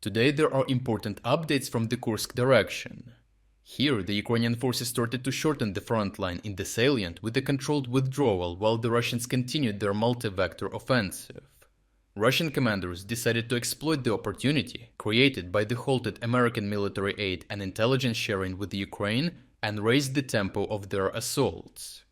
Today there are important updates from the Kursk direction. Here, the Ukrainian forces started to shorten the front line in the salient with a controlled withdrawal while the Russians continued their multi-vector offensive. Russian commanders decided to exploit the opportunity created by the halted American military aid and intelligence sharing with Ukraine and raise the tempo of their assaults.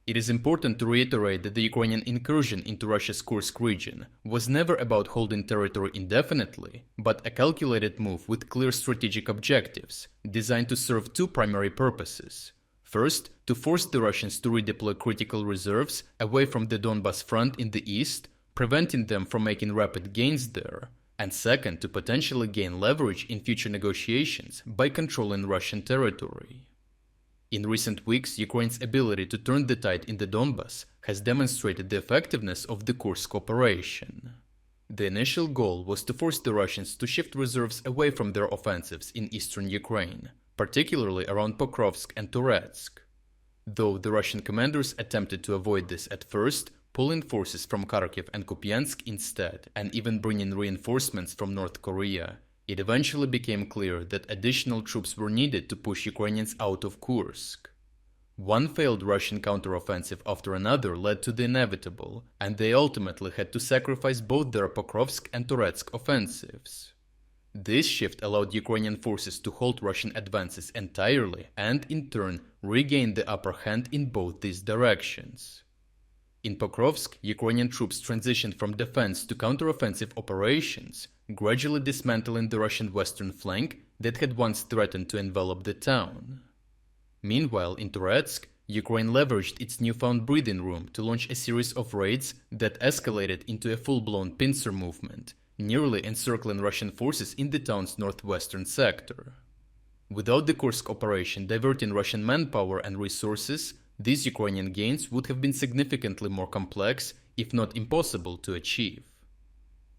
It is important to reiterate that the Ukrainian incursion into Russia's Kursk region was never about holding territory indefinitely, but a calculated move with clear strategic objectives, designed to serve two primary purposes. First, to force the Russians to redeploy critical reserves away from the Donbas front in the east, preventing them from making rapid gains there, and second, to potentially gain leverage in future negotiations by controlling Russian territory. In recent weeks, Ukraine's ability to turn the tide in the Donbas has demonstrated the effectiveness of the Kursk operation. The initial goal was to force the Russians to shift reserves away from their offensives in eastern Ukraine, particularly around Pokrovsk and Toretsk. Though the Russian commanders attempted to avoid this at first, pulling forces from Kharkiv and Kupiansk instead, and even bringing reinforcements from North Korea, it eventually became clear that additional troops were needed to push Ukrainians out of Kursk. One failed Russian counteroffensive after another led to the inevitable, and they ultimately had to sacrifice both their Pokrovsk and Toretsk offensives. This shift allowed Ukrainian forces to halt Russian advances entirely and, in turn, regain the upper hand in both these directions. In Pokrovsk, Ukrainian troops transitioned from defense to counteroffensive operations, gradually dismantling the Russian western flank that had once threatened to envelop the town. Meanwhile, in Toretsk, Ukraine leveraged its newfound breathing room to launch a series of raids that escalated into a full-blown pincer movement, nearly encircling Russian forces in the town's northwestern sector. Without the Kursk operation diverting Russian manpower and resources, these Ukrainian gains would have been significantly more complex, if not impossible, to achieve.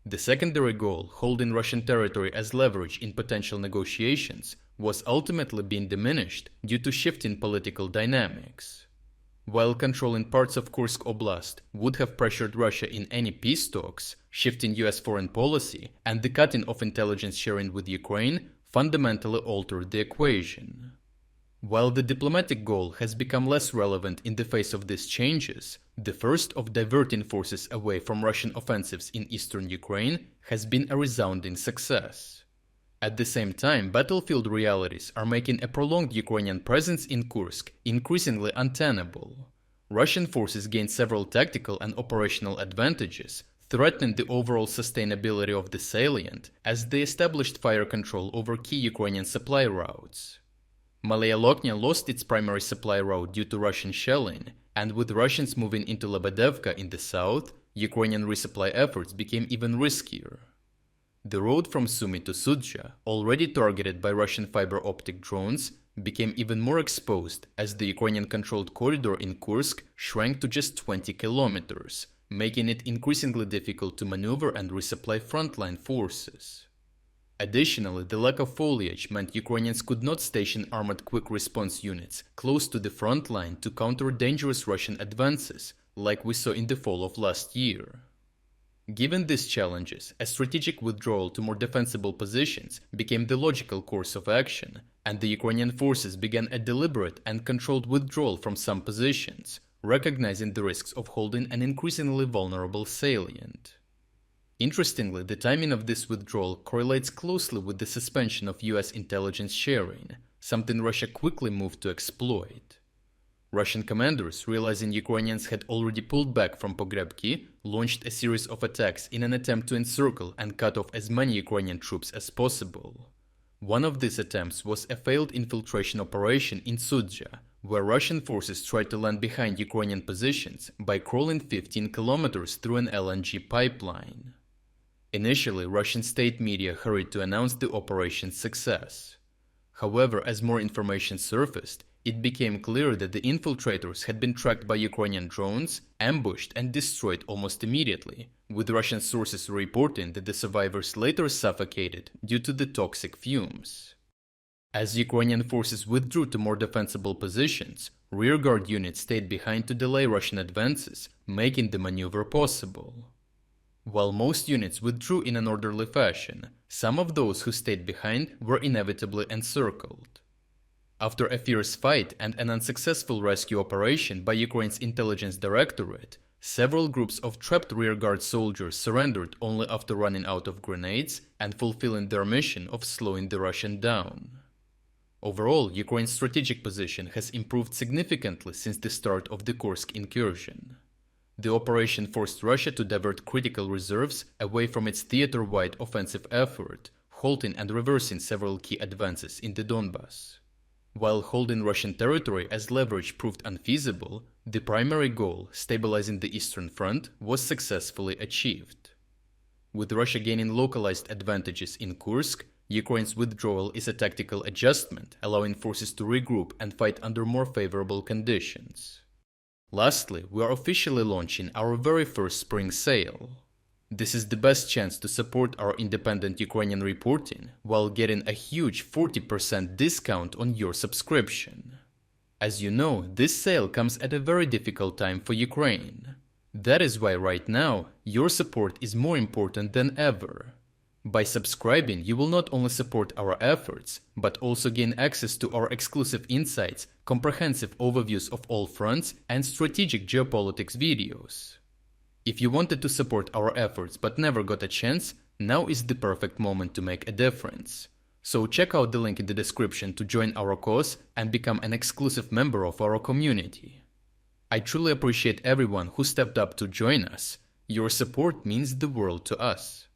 The secondary goal, holding Russian territory as leverage in potential negotiations, was ultimately being diminished due to shifting political dynamics. While controlling parts of Kursk Oblast would have pressured Russia in any peace talks, shifting US foreign policy and the cutting of intelligence sharing with Ukraine fundamentally altered the equation. While the diplomatic goal has become less relevant in the face of these changes, the first of diverting forces away from Russian offensives in eastern Ukraine has been a resounding success. At the same time, battlefield realities are making a prolonged Ukrainian presence in Kursk increasingly untenable. Russian forces gained several tactical and operational advantages, threatening the overall sustainability of the salient as they established fire control over key Ukrainian supply routes. Malaya Loknya lost its primary supply route due to Russian shelling, and with Russians moving into Lebedevka in the south, Ukrainian resupply efforts became even riskier. The road from Sumy to Sudzha, already targeted by Russian fiber optic drones, became even more exposed as the Ukrainian-controlled corridor in Kursk shrank to just 20 kilometers, making it increasingly difficult to maneuver and resupply frontline forces. Additionally, the lack of foliage meant Ukrainians could not station armored quick response units close to the front line to counter dangerous Russian advances, like we saw in the fall of last year. Given these challenges, a strategic withdrawal to more defensible positions became the logical course of action, and the Ukrainian forces began a deliberate and controlled withdrawal from some positions, recognizing the risks of holding an increasingly vulnerable salient. Interestingly, the timing of this withdrawal correlates closely with the suspension of US intelligence sharing, something Russia quickly moved to exploit. Russian commanders, realizing Ukrainians had already pulled back from Pogrebki, launched a series of attacks in an attempt to encircle and cut off as many Ukrainian troops as possible. One of these attempts was a failed infiltration operation in Sudzha, where Russian forces tried to land behind Ukrainian positions by crawling 15 kilometers through an LNG pipeline. Initially, Russian state media hurried to announce the operation's success. However, as more information surfaced, it became clear that the infiltrators had been tracked by Ukrainian drones, ambushed and destroyed almost immediately, with Russian sources reporting that the survivors later suffocated due to the toxic fumes. As Ukrainian forces withdrew to more defensible positions, rearguard units stayed behind to delay Russian advances, making the maneuver possible. While most units withdrew in an orderly fashion, Some of those who stayed behind were inevitably encircled. After a fierce fight and an unsuccessful rescue operation by Ukraine's intelligence directorate, several groups of trapped rearguard soldiers surrendered only after running out of grenades and fulfilling their mission of slowing the Russian down. Overall, Ukraine's strategic position has improved significantly since the start of the Kursk incursion. The operation forced Russia to divert critical reserves away from its theater-wide offensive effort, halting and reversing several key advances in the Donbas. While holding Russian territory as leverage proved unfeasible, the primary goal, stabilizing the Eastern Front, was successfully achieved. With Russia gaining localized advantages in Kursk, Ukraine's withdrawal is a tactical adjustment, allowing forces to regroup and fight under more favorable conditions. Lastly, we are officially launching our very first spring sale. This is the best chance to support our independent Ukrainian reporting while getting a huge 40% discount on your subscription. As you know, this sale comes at a very difficult time for Ukraine. That is why right now, your support is more important than ever. By subscribing, you will not only support our efforts, but also gain access to our exclusive insights, comprehensive overviews of all fronts, and strategic geopolitics videos. If you wanted to support our efforts but never got a chance, now is the perfect moment to make a difference. So check out the link in the description to join our cause and become an exclusive member of our community. I truly appreciate everyone who stepped up to join us. Your support means the world to us.